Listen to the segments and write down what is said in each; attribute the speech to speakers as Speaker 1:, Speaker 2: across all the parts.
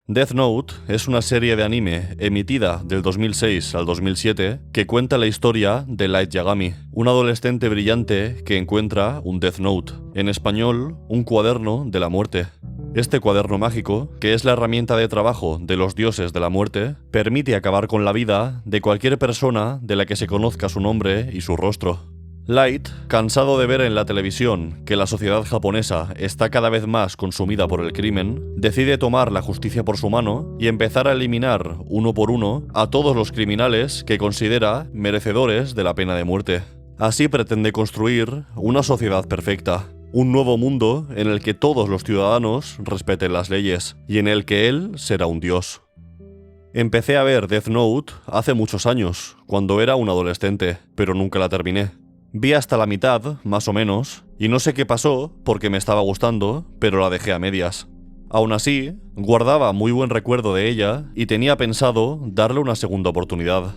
Speaker 1: Death Note es una serie de anime emitida del 2006 al 2007 que cuenta la historia de Light Yagami, un adolescente brillante que encuentra un Death Note, en español, un cuaderno de la muerte. Este cuaderno mágico, que es la herramienta de trabajo de los dioses de la muerte, permite acabar con la vida de cualquier persona de la que se conozca su nombre y su rostro. Light, cansado de ver en la televisión que la sociedad japonesa está cada vez más consumida por el crimen, decide tomar la justicia por su mano y empezar a eliminar uno por uno a todos los criminales que considera merecedores de la pena de muerte. Así pretende construir una sociedad perfecta, un nuevo mundo en el que todos los ciudadanos respeten las leyes y en el que él será un dios. Empecé a ver Death Note hace muchos años, cuando era un adolescente, pero nunca la terminé. Vi hasta la mitad, más o menos, y no sé qué pasó porque me estaba gustando, pero la dejé a medias. Aún así, guardaba muy buen recuerdo de ella y tenía pensado darle una segunda oportunidad.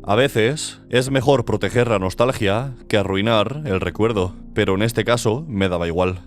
Speaker 1: A veces, es mejor proteger la nostalgia que arruinar el recuerdo, pero en este caso me daba igual.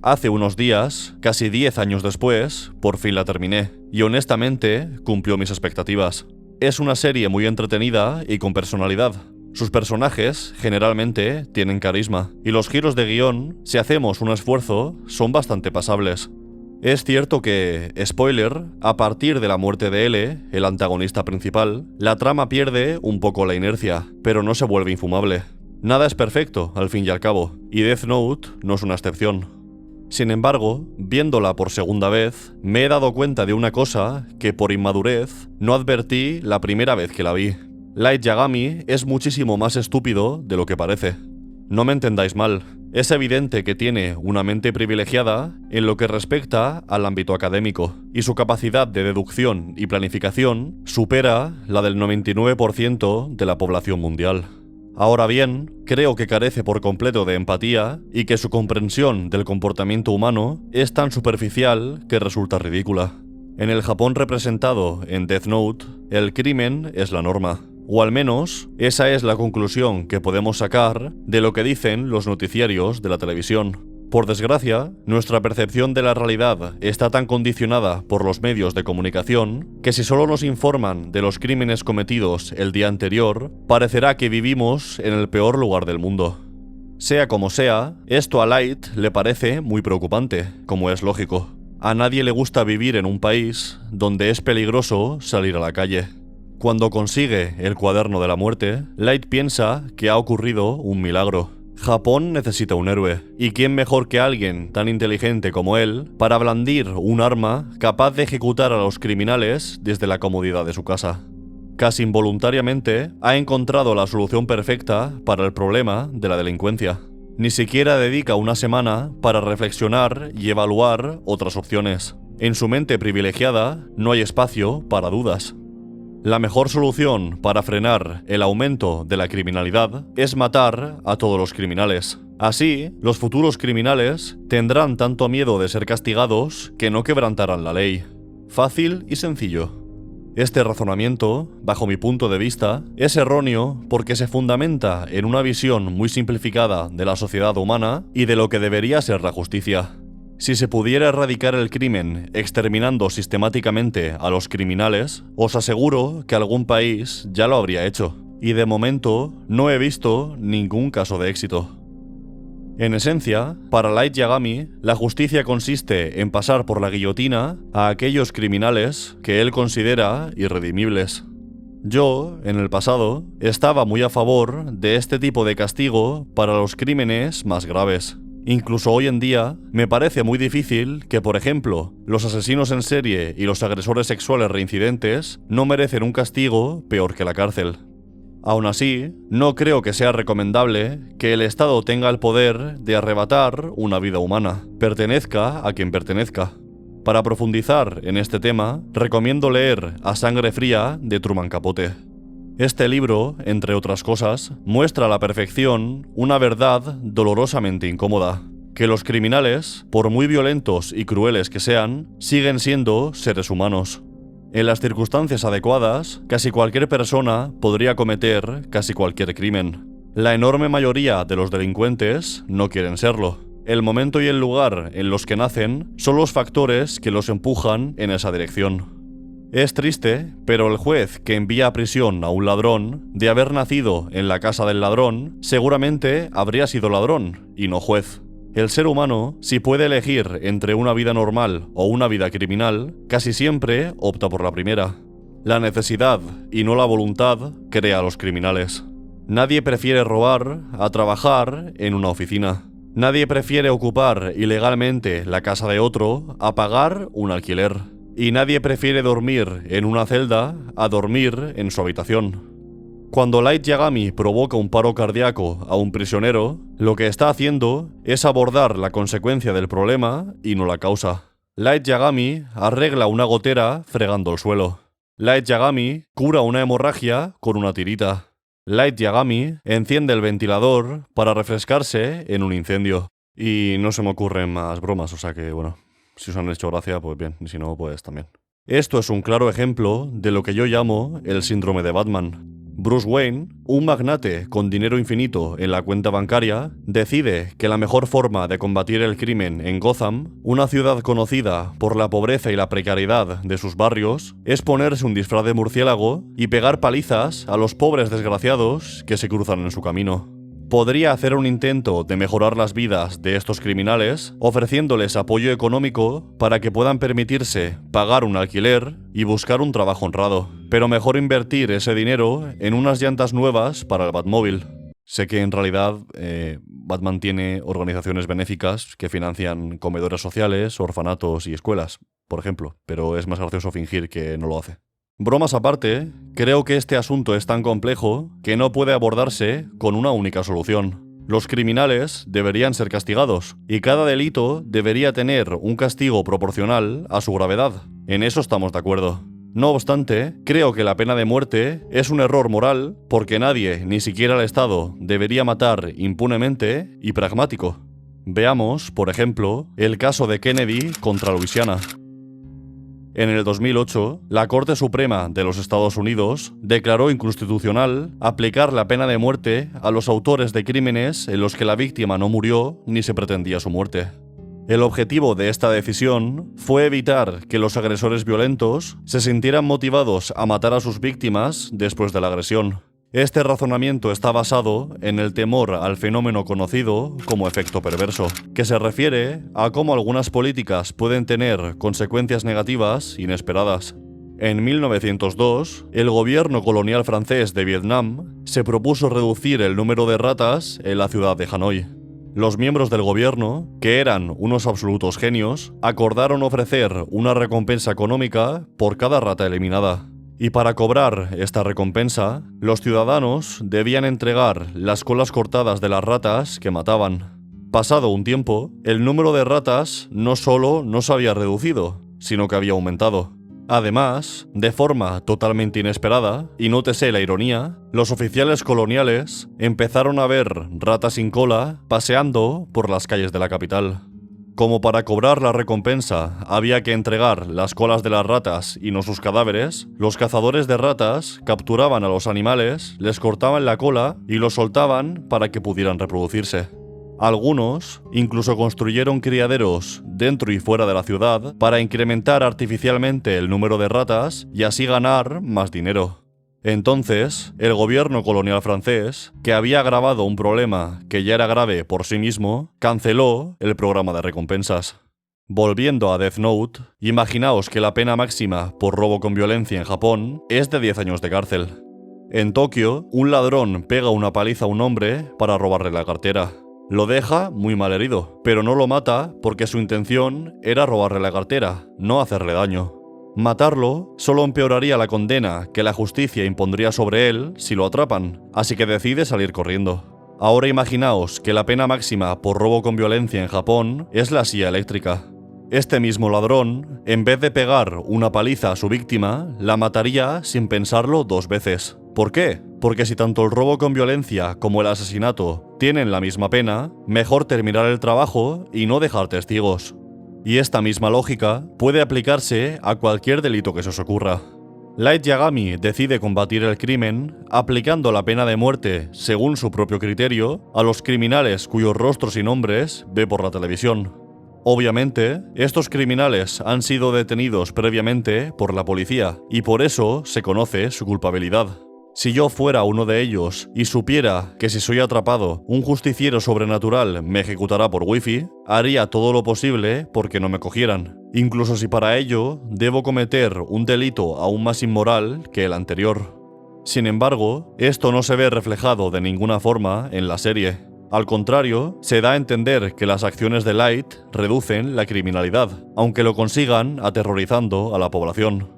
Speaker 1: Hace unos días, casi 10 años después, por fin la terminé, y honestamente cumplió mis expectativas. Es una serie muy entretenida y con personalidad. Sus personajes, generalmente, tienen carisma, y los giros de guión, si hacemos un esfuerzo, son bastante pasables. Es cierto que, spoiler, a partir de la muerte de L, el antagonista principal, la trama pierde un poco la inercia, pero no se vuelve infumable. Nada es perfecto, al fin y al cabo, y Death Note no es una excepción. Sin embargo, viéndola por segunda vez, me he dado cuenta de una cosa que por inmadurez no advertí la primera vez que la vi. Light Yagami es muchísimo más estúpido de lo que parece. No me entendáis mal, es evidente que tiene una mente privilegiada en lo que respecta al ámbito académico, y su capacidad de deducción y planificación supera la del 99% de la población mundial. Ahora bien, creo que carece por completo de empatía y que su comprensión del comportamiento humano es tan superficial que resulta ridícula. En el Japón representado en Death Note, el crimen es la norma. O al menos, esa es la conclusión que podemos sacar de lo que dicen los noticiarios de la televisión. Por desgracia, nuestra percepción de la realidad está tan condicionada por los medios de comunicación que si solo nos informan de los crímenes cometidos el día anterior, parecerá que vivimos en el peor lugar del mundo. Sea como sea, esto a Light le parece muy preocupante, como es lógico. A nadie le gusta vivir en un país donde es peligroso salir a la calle. Cuando consigue el cuaderno de la muerte, Light piensa que ha ocurrido un milagro. Japón necesita un héroe, y quién mejor que alguien tan inteligente como él para blandir un arma capaz de ejecutar a los criminales desde la comodidad de su casa. Casi involuntariamente, ha encontrado la solución perfecta para el problema de la delincuencia. Ni siquiera dedica una semana para reflexionar y evaluar otras opciones. En su mente privilegiada no hay espacio para dudas. La mejor solución para frenar el aumento de la criminalidad es matar a todos los criminales. Así, los futuros criminales tendrán tanto miedo de ser castigados que no quebrantarán la ley. Fácil y sencillo. Este razonamiento, bajo mi punto de vista, es erróneo porque se fundamenta en una visión muy simplificada de la sociedad humana y de lo que debería ser la justicia. Si se pudiera erradicar el crimen exterminando sistemáticamente a los criminales, os aseguro que algún país ya lo habría hecho. Y de momento no he visto ningún caso de éxito. En esencia, para Light Yagami, la justicia consiste en pasar por la guillotina a aquellos criminales que él considera irredimibles. Yo, en el pasado, estaba muy a favor de este tipo de castigo para los crímenes más graves. Incluso hoy en día, me parece muy difícil que, por ejemplo, los asesinos en serie y los agresores sexuales reincidentes no merecen un castigo peor que la cárcel. Aún así, no creo que sea recomendable que el Estado tenga el poder de arrebatar una vida humana, pertenezca a quien pertenezca. Para profundizar en este tema, recomiendo leer A Sangre Fría de Truman Capote. Este libro, entre otras cosas, muestra a la perfección una verdad dolorosamente incómoda, que los criminales, por muy violentos y crueles que sean, siguen siendo seres humanos. En las circunstancias adecuadas, casi cualquier persona podría cometer casi cualquier crimen. La enorme mayoría de los delincuentes no quieren serlo. El momento y el lugar en los que nacen son los factores que los empujan en esa dirección. Es triste, pero el juez que envía a prisión a un ladrón, de haber nacido en la casa del ladrón, seguramente habría sido ladrón, y no juez. El ser humano, si puede elegir entre una vida normal o una vida criminal, casi siempre opta por la primera. La necesidad, y no la voluntad, crea a los criminales. Nadie prefiere robar a trabajar en una oficina. Nadie prefiere ocupar ilegalmente la casa de otro a pagar un alquiler. Y nadie prefiere dormir en una celda a dormir en su habitación. Cuando Light Yagami provoca un paro cardíaco a un prisionero, lo que está haciendo es abordar la consecuencia del problema y no la causa. Light Yagami arregla una gotera fregando el suelo. Light Yagami cura una hemorragia con una tirita. Light Yagami enciende el ventilador para refrescarse en un incendio. Y no se me ocurren más bromas, o sea que bueno, si os han hecho gracia, pues bien, y si no, pues también. Esto es un claro ejemplo de lo que yo llamo el síndrome de Batman. Bruce Wayne, un magnate con dinero infinito en la cuenta bancaria, decide que la mejor forma de combatir el crimen en Gotham, una ciudad conocida por la pobreza y la precariedad de sus barrios, es ponerse un disfraz de murciélago y pegar palizas a los pobres desgraciados que se cruzan en su camino. Podría hacer un intento de mejorar las vidas de estos criminales, ofreciéndoles apoyo económico para que puedan permitirse pagar un alquiler y buscar un trabajo honrado. Pero mejor invertir ese dinero en unas llantas nuevas para el Batmóvil. Sé que en realidad Batman tiene organizaciones benéficas que financian comedores sociales, orfanatos y escuelas, por ejemplo, pero es más gracioso fingir que no lo hace. Bromas aparte, creo que este asunto es tan complejo que no puede abordarse con una única solución. Los criminales deberían ser castigados, y cada delito debería tener un castigo proporcional a su gravedad. En eso estamos de acuerdo. No obstante, creo que la pena de muerte es un error moral porque nadie, ni siquiera el Estado, debería matar impunemente y pragmático. Veamos, por ejemplo, el caso de Kennedy contra Luisiana. En el 2008, la Corte Suprema de los Estados Unidos declaró inconstitucional aplicar la pena de muerte a los autores de crímenes en los que la víctima no murió ni se pretendía su muerte. El objetivo de esta decisión fue evitar que los agresores violentos se sintieran motivados a matar a sus víctimas después de la agresión. Este razonamiento está basado en el temor al fenómeno conocido como efecto perverso, que se refiere a cómo algunas políticas pueden tener consecuencias negativas inesperadas. En 1902, el gobierno colonial francés de Vietnam se propuso reducir el número de ratas en la ciudad de Hanoi. Los miembros del gobierno, que eran unos absolutos genios, acordaron ofrecer una recompensa económica por cada rata eliminada. Y para cobrar esta recompensa, los ciudadanos debían entregar las colas cortadas de las ratas que mataban. Pasado un tiempo, el número de ratas no solo no se había reducido, sino que había aumentado. Además, de forma totalmente inesperada, y nótese la ironía, los oficiales coloniales empezaron a ver ratas sin cola paseando por las calles de la capital. Como para cobrar la recompensa había que entregar las colas de las ratas y no sus cadáveres, los cazadores de ratas capturaban a los animales, les cortaban la cola y los soltaban para que pudieran reproducirse. Algunos incluso construyeron criaderos dentro y fuera de la ciudad para incrementar artificialmente el número de ratas y así ganar más dinero. Entonces, el gobierno colonial francés, que había agravado un problema que ya era grave por sí mismo, canceló el programa de recompensas. Volviendo a Death Note, imaginaos que la pena máxima por robo con violencia en Japón es de 10 años de cárcel. En Tokio, un ladrón pega una paliza a un hombre para robarle la cartera. Lo deja muy mal herido, pero no lo mata porque su intención era robarle la cartera, no hacerle daño. Matarlo solo empeoraría la condena que la justicia impondría sobre él si lo atrapan, así que decide salir corriendo. Ahora imaginaos que la pena máxima por robo con violencia en Japón es la silla eléctrica. Este mismo ladrón, en vez de pegar una paliza a su víctima, la mataría sin pensarlo 2 veces. ¿Por qué? Porque si tanto el robo con violencia como el asesinato tienen la misma pena, mejor terminar el trabajo y no dejar testigos. Y esta misma lógica puede aplicarse a cualquier delito que se os ocurra. Light Yagami decide combatir el crimen aplicando la pena de muerte, según su propio criterio, a los criminales cuyos rostros y nombres ve por la televisión. Obviamente, estos criminales han sido detenidos previamente por la policía y por eso se conoce su culpabilidad. Si yo fuera uno de ellos y supiera que si soy atrapado, un justiciero sobrenatural me ejecutará por wifi, haría todo lo posible porque no me cogieran, incluso si para ello debo cometer un delito aún más inmoral que el anterior. Sin embargo, esto no se ve reflejado de ninguna forma en la serie. Al contrario, se da a entender que las acciones de Light reducen la criminalidad, aunque lo consigan aterrorizando a la población.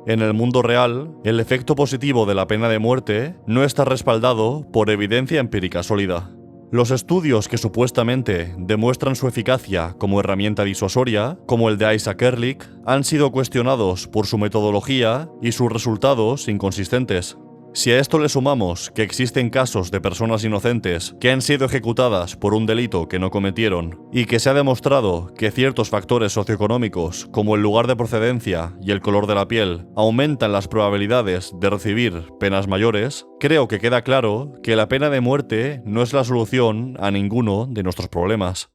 Speaker 1: En el mundo real, el efecto positivo de la pena de muerte no está respaldado por evidencia empírica sólida. Los estudios que supuestamente demuestran su eficacia como herramienta disuasoria, como el de Isaac Ehrlich, han sido cuestionados por su metodología y sus resultados inconsistentes. Si a esto le sumamos que existen casos de personas inocentes que han sido ejecutadas por un delito que no cometieron y que se ha demostrado que ciertos factores socioeconómicos como el lugar de procedencia y el color de la piel aumentan las probabilidades de recibir penas mayores, creo que queda claro que la pena de muerte no es la solución a ninguno de nuestros problemas.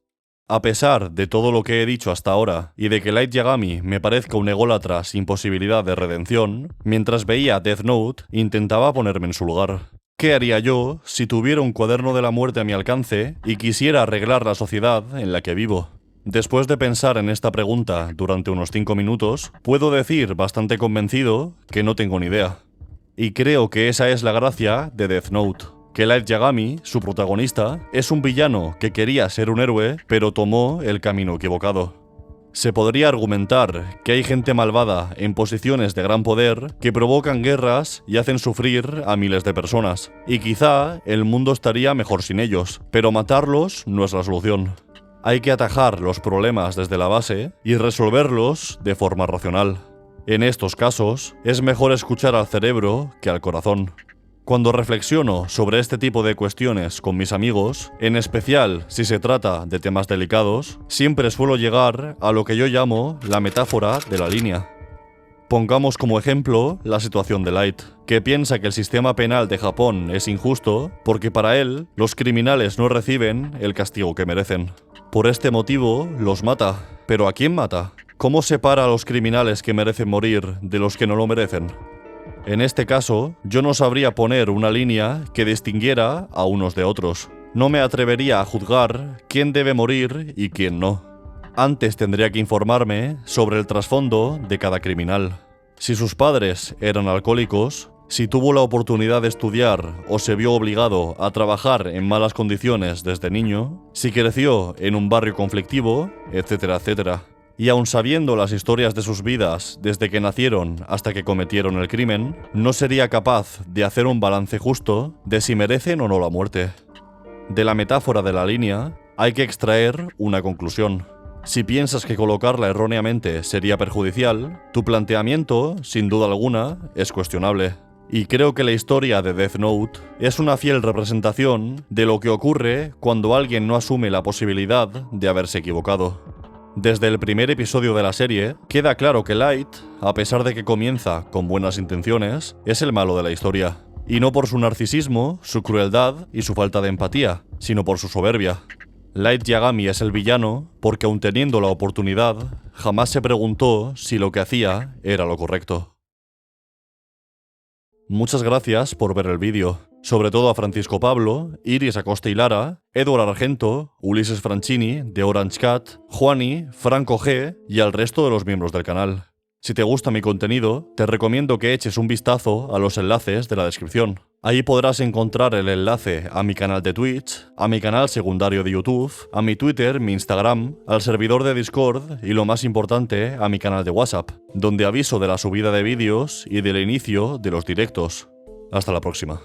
Speaker 1: A pesar de todo lo que he dicho hasta ahora y de que Light Yagami me parezca un ególatra sin posibilidad de redención, mientras veía Death Note intentaba ponerme en su lugar. ¿Qué haría yo si tuviera un cuaderno de la muerte a mi alcance y quisiera arreglar la sociedad en la que vivo? Después de pensar en esta pregunta durante unos 5 minutos, puedo decir bastante convencido que no tengo ni idea. Y creo que esa es la gracia de Death Note. Que Light Yagami, su protagonista, es un villano que quería ser un héroe, pero tomó el camino equivocado. Se podría argumentar que hay gente malvada en posiciones de gran poder que provocan guerras y hacen sufrir a miles de personas, y quizá el mundo estaría mejor sin ellos, pero matarlos no es la solución. Hay que atajar los problemas desde la base y resolverlos de forma racional. En estos casos, es mejor escuchar al cerebro que al corazón. Cuando reflexiono sobre este tipo de cuestiones con mis amigos, en especial si se trata de temas delicados, siempre suelo llegar a lo que yo llamo la metáfora de la línea. Pongamos como ejemplo la situación de Light, que piensa que el sistema penal de Japón es injusto porque para él los criminales no reciben el castigo que merecen. Por este motivo los mata. ¿Pero a quién mata? ¿Cómo separa a los criminales que merecen morir de los que no lo merecen? En este caso, yo no sabría poner una línea que distinguiera a unos de otros. No me atrevería a juzgar quién debe morir y quién no. Antes tendría que informarme sobre el trasfondo de cada criminal. Si sus padres eran alcohólicos, si tuvo la oportunidad de estudiar o se vio obligado a trabajar en malas condiciones desde niño, si creció en un barrio conflictivo, etcétera, etcétera. Y aun sabiendo las historias de sus vidas desde que nacieron hasta que cometieron el crimen, no sería capaz de hacer un balance justo de si merecen o no la muerte. De la metáfora de la línea, hay que extraer una conclusión. Si piensas que colocarla erróneamente sería perjudicial, tu planteamiento, sin duda alguna, es cuestionable. Y creo que la historia de Death Note es una fiel representación de lo que ocurre cuando alguien no asume la posibilidad de haberse equivocado. Desde el primer episodio de la serie, queda claro que Light, a pesar de que comienza con buenas intenciones, es el malo de la historia. Y no por su narcisismo, su crueldad y su falta de empatía, sino por su soberbia. Light Yagami es el villano porque, aun teniendo la oportunidad, jamás se preguntó si lo que hacía era lo correcto. Muchas gracias por ver el vídeo. Sobre todo a Francisco Pablo, Iris Acosta y Lara, Edward Argento, Ulises Franchini, de Orange Cat, Juani, Franco G y al resto de los miembros del canal. Si te gusta mi contenido, te recomiendo que eches un vistazo a los enlaces de la descripción. Ahí podrás encontrar el enlace a mi canal de Twitch, a mi canal secundario de YouTube, a mi Twitter, mi Instagram, al servidor de Discord y, lo más importante, a mi canal de WhatsApp, donde aviso de la subida de vídeos y del inicio de los directos. Hasta la próxima.